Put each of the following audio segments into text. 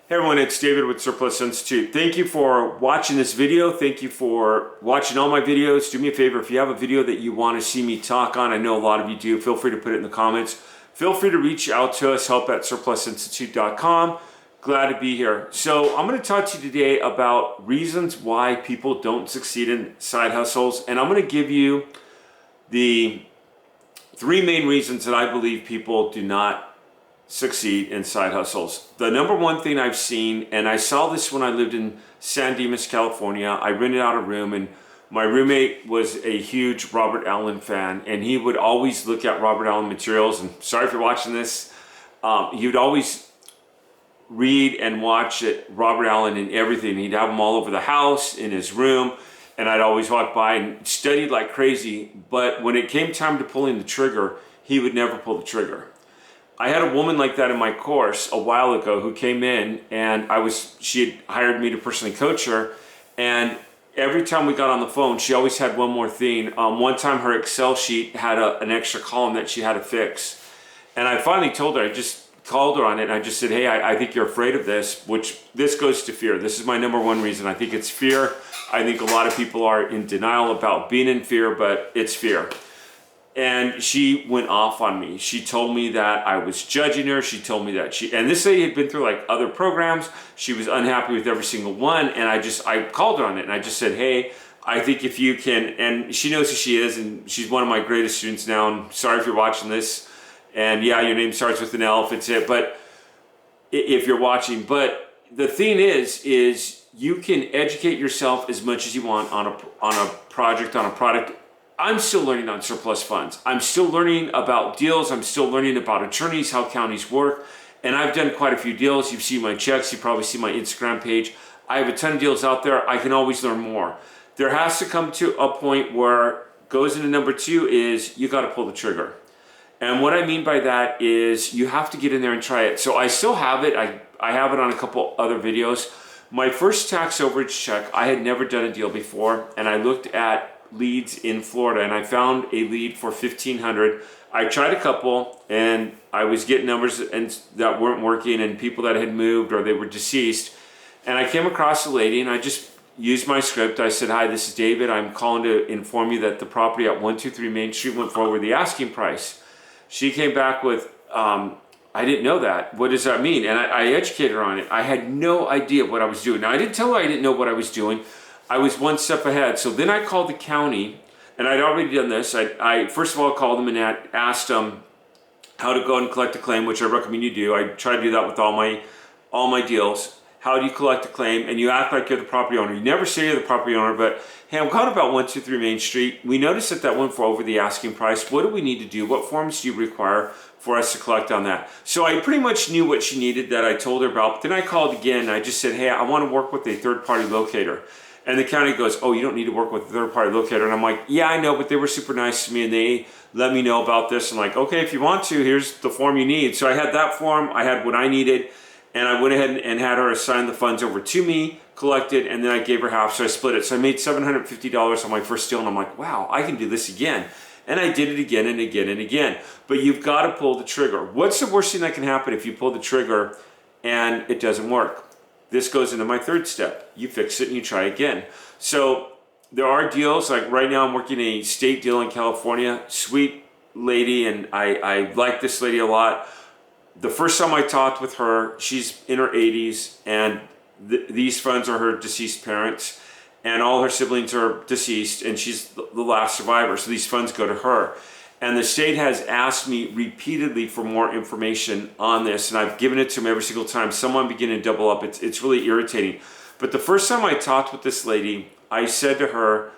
Hey everyone, it's David with Surplus Institute. Thank you for watching this video. Thank you for watching all my videos. Do me a favor, if you have a video that you want to see me talk on, I know a lot of you do, feel free to put it in the comments. Feel free to reach out to us, help@surplusinstitute.com. Glad to be here. So I'm going to talk to you today about reasons why people don't succeed in side hustles. And I'm going to give you the three main reasons that I believe people do not succeed in side hustles. The number one thing I've seen, and I saw this when I lived in San Dimas, California. I rented out a room, and my roommate was a huge Robert Allen fan, and he would always look at Robert Allen materials. And sorry if you're watching this, he would always read and watch Robert Allen and everything. He'd have them all over the house, in his room, and I'd always walk by and studied like crazy. But when it came time to pulling the trigger, he would never pull the trigger. I had a woman like that in my course a while ago who came in, and she had hired me to personally coach her, and every time we got on the phone, she always had one more thing. One time her Excel sheet had an extra column that she had to fix, and I finally told her, I just called her on it, and I just said, hey, I think you're afraid of this, which this goes to fear. This is my number one reason. I think it's fear. I think a lot of people are in denial about being in fear, but it's fear. And she went off on me. She told me that I was judging her. She told me that and this lady had been through like other programs. She was unhappy with every single one. And I called her on it, and I just said, hey, I think if you can, and she knows who she is, and she's one of my greatest students now. And sorry if you're watching this. And yeah, your name starts with an L if it's it, but if you're watching. But the thing is you can educate yourself as much as you want on a project, on a product. I'm still learning on surplus funds. I'm still learning about deals. I'm still learning about attorneys, how counties work. And I've done quite a few deals. You've seen my checks. You probably see my Instagram page. I have a ton of deals out there. I can always learn more. There has to come to a point where goes into number two is you got to pull the trigger. And what I mean by that is you have to get in there and try it. So I still have it. I have it on a couple other videos. My first tax overage check, I had never done a deal before. And I looked at leads in Florida, and I found a lead for $1,500. I tried a couple, and I was getting numbers that weren't working, and people that had moved or they were deceased. And I came across a lady, and I just used my script. I said, hi, this is David. I'm calling to inform you that the property at 123 Main Street went for over the asking price. She came back with, I didn't know that. What does that mean? And I educated her on it. I had no idea what I was doing. Now, I didn't tell her I didn't know what I was doing. I was one step ahead. So then I called the county, and I'd already done this. I first of all called them and asked them how to go and collect a claim, which I recommend you do. I try to do that with all my deals. How do you collect a claim? And you act like you're the property owner. You never say you're the property owner, but hey, I'm calling about 123 Main Street. We noticed that went for over the asking price. What do we need to do? What forms do you require for us to collect on that? So I pretty much knew what she needed that I told her about. But then I called again, and I just said, hey, I want to work with a third-party locator. And the county goes, oh, you don't need to work with a third-party locator. And I'm like, yeah, I know, but they were super nice to me, and they let me know about this. I'm like, okay, if you want to, here's the form you need. So I had that form. I had what I needed, and I went ahead and had her assign the funds over to me, collected, and then I gave her half, so I split it. So I made $750 on my first deal, and I'm like, wow, I can do this again. And I did it again and again and again. But you've got to pull the trigger. What's the worst thing that can happen if you pull the trigger and it doesn't work? This goes into my third step. You fix it and you try again. So there are deals, like right now I'm working a state deal in California. Sweet lady, and I like this lady a lot. The first time I talked with her, she's in her 80s, and these funds are her deceased parents, and all her siblings are deceased, and she's the last survivor. So these funds go to her. And the state has asked me repeatedly for more information on this, and I've given it to them every single time. Someone beginning to double up. It's really irritating. But the first time I talked with this lady, I said to her,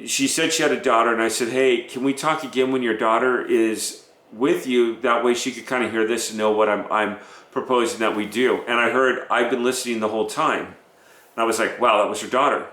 she said she had a daughter, and I said, hey, can we talk again when your daughter is with you? That way she could kind of hear this and know what I'm proposing that we do. And I heard, I've been listening the whole time. And I was like, wow, that was her daughter.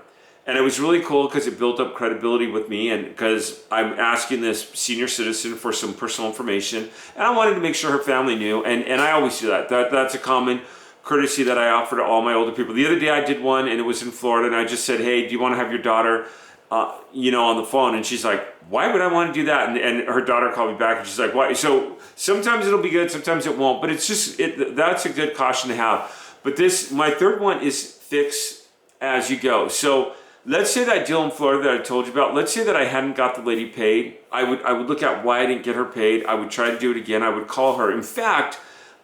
And it was really cool because it built up credibility with me, and because I'm asking this senior citizen for some personal information, and I wanted to make sure her family knew, and I always do that. That's a common courtesy that I offer to all my older people. The other day I did one, and it was in Florida, and I just said, hey, do you want to have your daughter on the phone? And she's like, why would I want to do that? And her daughter called me back, and she's like, why? So sometimes it'll be good, sometimes it won't, but it's just, that's a good caution to have. But my third one is fix as you go. So let's say that deal in Florida that I told you about, let's say that I hadn't got the lady paid. I would look at why I didn't get her paid. I would try to do it again. I would call her. In fact,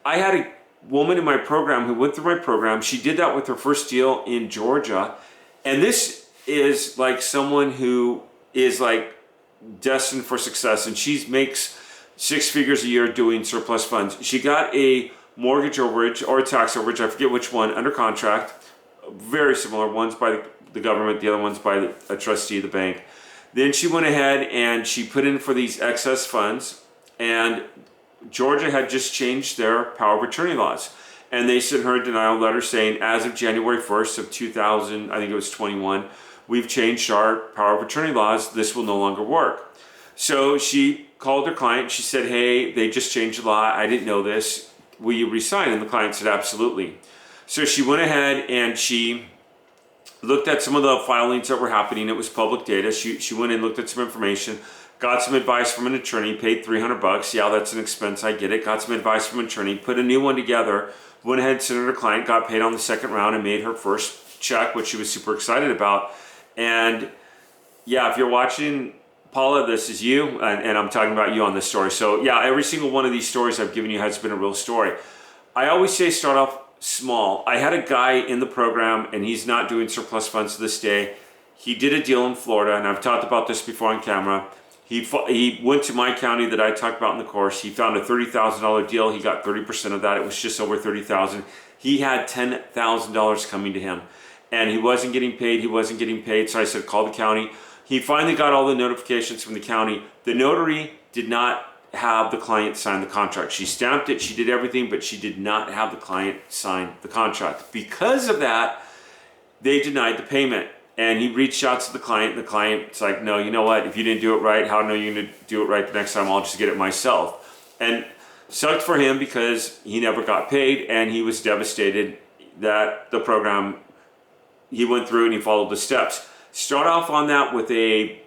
I had a woman in my program who went through my program. She did that with her first deal in Georgia. And this is like someone who is like destined for success, and she makes 6 figures a year doing surplus funds. She got a mortgage overage or a tax overage, I forget which one, under contract. Very similar, one's by the government, the other one's by a trustee of the bank. Then she went ahead and she put in for these excess funds, and Georgia had just changed their power of attorney laws. And they sent her a denial letter saying, as of January 1st of 2000, I think it was 21, we've changed our power of attorney laws. This will no longer work. So she called her client. She said, hey, they just changed the law. I didn't know this. Will you resign? And the client said, absolutely. So she went ahead and she looked at some of the filings that were happening. It was public data. She went and looked at some information, got some advice from an attorney, paid $300. Yeah, that's an expense. I get it. Got some advice from an attorney, put a new one together, went ahead and sent her to client, got paid on the second round, and made her first check, which she was super excited about. And yeah, if you're watching, Paula, this is you, and I'm talking about you on this story. So yeah, every single one of these stories I've given you has been a real story. I always say start off small. I had a guy in the program, and he's not doing surplus funds to this day. He did a deal in Florida, and I've talked about this before on camera. He went to my county that I talked about in the course. He found a $30,000 deal. He got 30% of that. It was just over $30,000. He had $10,000 coming to him, and he wasn't getting paid. He wasn't getting paid. So I said, call the county. He finally got all the notifications from the county. The notary did not have the client sign the contract. She stamped it. She did everything, but she did not have the client sign the contract. Because of that, they denied the payment. And he reached out to the client, and the client's like, no, you know what? If you didn't do it right, how do I know you're going to do it right the next time? I'll just get it myself. And sucked for him because he never got paid, and he was devastated that the program, he went through and he followed the steps. Start off on that with a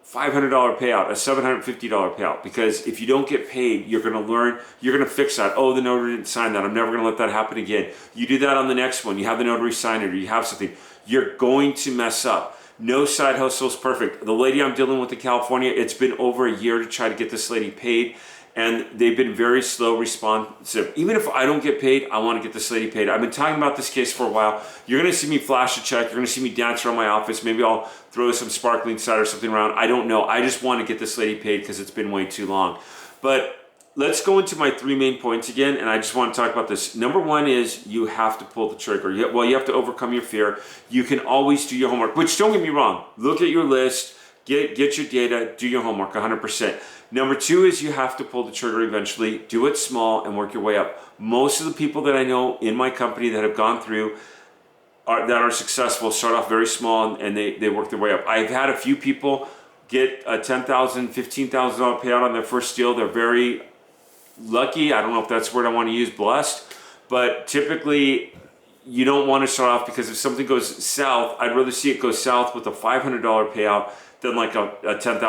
$500 payout, a $750 payout, because if you don't get paid, you're going to learn, you're going to fix that. Oh, the notary didn't sign that. I'm never going to let that happen again. You do that on the next one. You have the notary sign it, or you have something. You're going to mess up. No side hustle is perfect. The lady I'm dealing with in California, it's been over a year to try to get this lady paid, and they've been very slow responsive. Even if I don't get paid, I want to get this lady paid. I've been talking about this case for a while. You're going to see me flash a check. You're going to see me dance around my office. Maybe I'll throw some sparkling side or something around. I don't know. I just want to get this lady paid because it's been way too long. But let's go into my 3 main points again, and I just want to talk about this. Number 1 is you have to pull the trigger. You have to overcome your fear. You can always do your homework, which, don't get me wrong, look at your list, get your data, do your homework 100%. Number 2 is you have to pull the trigger eventually. Do it small and work your way up. Most of the people that I know in my company that have gone through that are successful start off very small, and they work their way up. I've had a few people get a $10,000, $15,000 payout on their first deal. They're very lucky. I don't know if that's the word I want to use, blessed. But typically, you don't want to start off, because if something goes south, I'd rather see it go south with a $500 payout than like a $10,000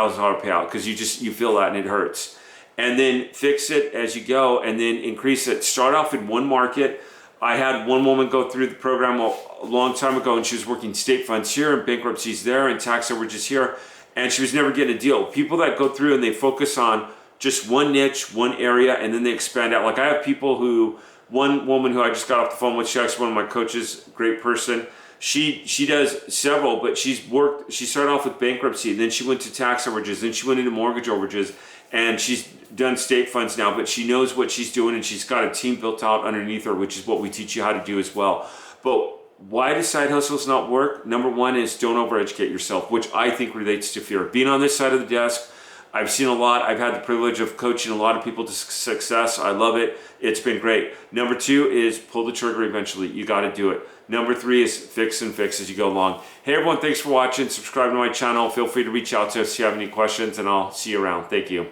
payout, because you feel that and it hurts. And then fix it as you go, and then increase it. Start off in one market. I had one woman go through the program a long time ago, and she was working state funds here and bankruptcies there and tax overages here, and she was never getting a deal. People that go through and they focus on just one niche, one area, and then they expand out. Like I have people who, one woman who I just got off the phone with, she's actually one of my coaches, great person. She does several, but she started off with bankruptcy, then she went to tax overages, then she went into mortgage overages, and she's done state funds now, but she knows what she's doing, and she's got a team built out underneath her, which is what we teach you how to do as well. But why do side hustles not work? Number 1 is don't overeducate yourself, which I think relates to fear. Being on this side of the desk, I've seen a lot. I've had the privilege of coaching a lot of people to success. I love it. It's been great. Number 2 is pull the trigger eventually. You got to do it. Number 3 is fix as you go along. Hey everyone, thanks for watching. Subscribe to my channel. Feel free to reach out to us if you have any questions, and I'll see you around. Thank you.